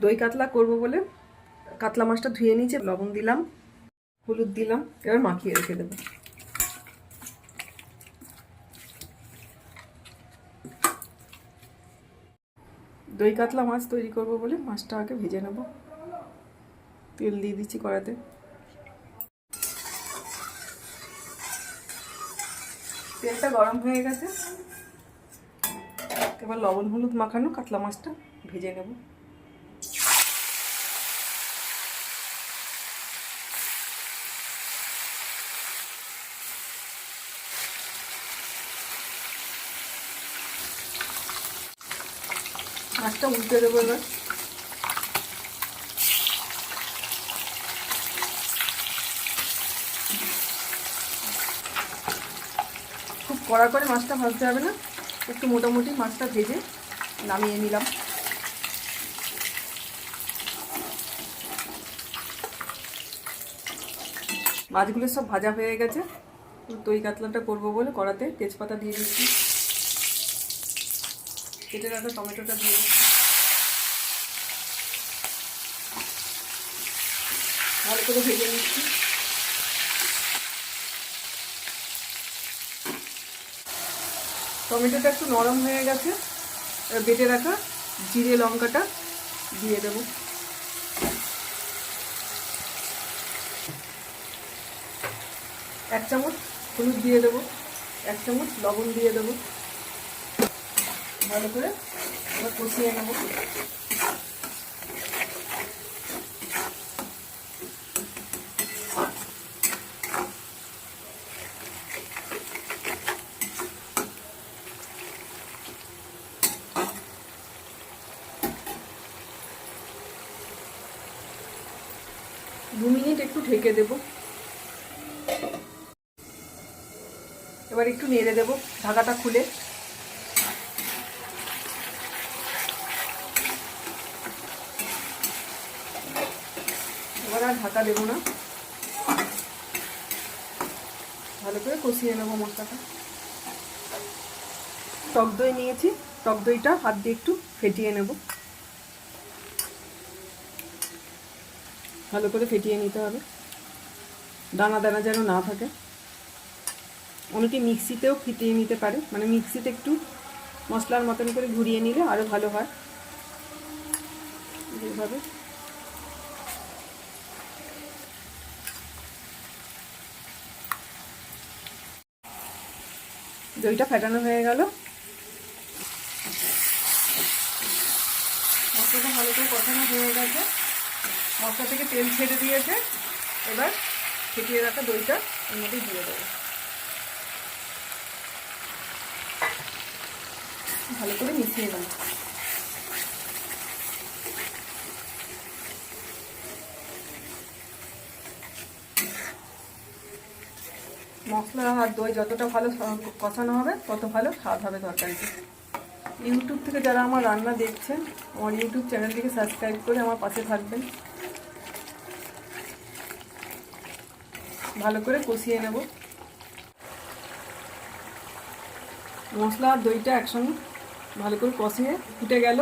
দই কাতলা করব বলে কাতলা মাছটা ধুয়ে নিয়েছি, লবণ দিলাম, হলুদ দিলাম, এবার মাখিয়ে রেখে দেবো। দই কাতলা মাছ তৈরি করব বলে মাছটা আগে ভেজে নেব। তেল দিয়ে দিচ্ছি কড়াতে। তেলটা গরম হয়ে গেছে, এবার লবণ হলুদ মাখানো কাতলা মাছটা ভেজে নেব। মাছটা উল্টে দেবো এবার। খুব কড়া করে মাছটা ভাজতে হবে না, একটু মোটামুটি মাছটা ভেজে নামিয়ে নিলাম। মাছগুলো সব ভাজা হয়ে গেছে। দই কাতলাটা করবো বলে কড়াতে তেজপাতা দিয়ে দিচ্ছি, কেটে রাখা টমেটোটা দিয়ে দিচ্ছি, ভালো করে ভেজে নিচ্ছি। টমেটোটা একটু নরম হয়ে গেছে, বেটে রাখা জিরে লঙ্কাটা দিয়ে দেব। এক চামচ হলুদ দিয়ে দেবো, এক চামচ লবণ দিয়ে দেবো, ভালো করে এবার কষিয়ে নেব। 2 মিনিট একটু ঢেকে দেব। এবার একটু নেড়ে দেব ঢাকাটা খুলে। এবার আর ঢাকা দেব না, ভালো করে কষিয়ে নেব মশলাটা। টক দই নিয়েছি, টক দইটা হাত দিয়ে একটু ফেটিয়ে নেব, ভালো করে ফেটিয়ে নিতে হবে, দানা দানা যেন না থাকে। অনেকে মিক্সিতেও ফেটিয়ে নিতে পারে, মানে মিক্সিতে একটু মশলার মতন করে ঘুরিয়ে নিলে আরও ভালো হয়। এইভাবে দইটা ফেটানো হয়ে গেল, মশলাটা ভালো করে কষানো হয়ে গেছে, মশলা থেকে তেল ছেড়ে দিয়েছে। এবার ফেটিয়ে রাখা দইটা এর মধ্যে দিয়ে দেবো, ভালো করে মিশিয়ে নেব। মশলা আর দই যতটা ভালো কষানো হবে তত ভালো স্বাদ হবে তরকারিতে। ইউটিউব থেকে যারা আমার রান্না দেখছেন, আমার ইউটিউব চ্যানেলটিকে সাবস্ক্রাইব করে আমার পাশে থাকবেন। ভালো করে কষিয়ে নেব। মশলা আর দইটা একসঙ্গে ভালো করে কষিয়ে ফুটে গেল।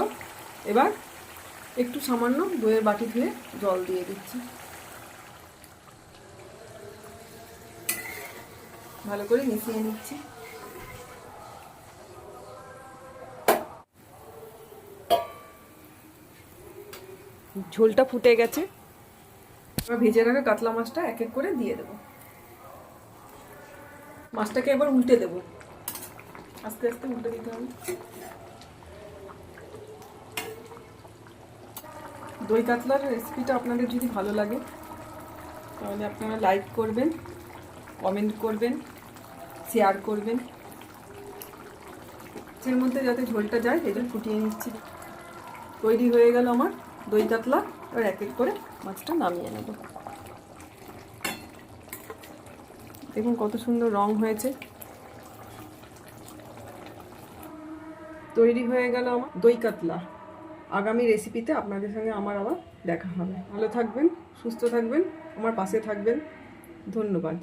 এবার একটু সামান্য দইয়ের বাটি ধুয়ে জল দিয়ে দিচ্ছি, ভালো করে মিশিয়ে নিচ্ছি। ঝোলটা ফুটে গেছে, এবার ভেজে রাখা কাতলা মাছটা এক এক করে দিয়ে দেব। মাছটাকে এবার উল্টে দেব, আস্তে আস্তে উল্টে দিতে হবে। দই কাতলার রেসিপিটা আপনাদের যদি ভালো লাগে তাহলে আপনারা লাইক করবেন, কমেন্ট করবেন, শেয়ার করবেন। এর মধ্যে যাতে ঝোলটা যায় এই জন্য ফুটিয়ে নিচ্ছি। তৈরি হয়ে গেল আমার দই কাতলা। এবার এক এক করে মাছটা নামিয়ে নেব। দেখুন কত সুন্দর রং হয়েছে। তৈরি হয়ে গেল আমার দই কাতলা। আগামী রেসিপিতে আপনাদের সঙ্গে আমার আবার দেখা হবে। ভালো থাকবেন, সুস্থ থাকবেন, আমার পাশে থাকবেন। ধন্যবাদ।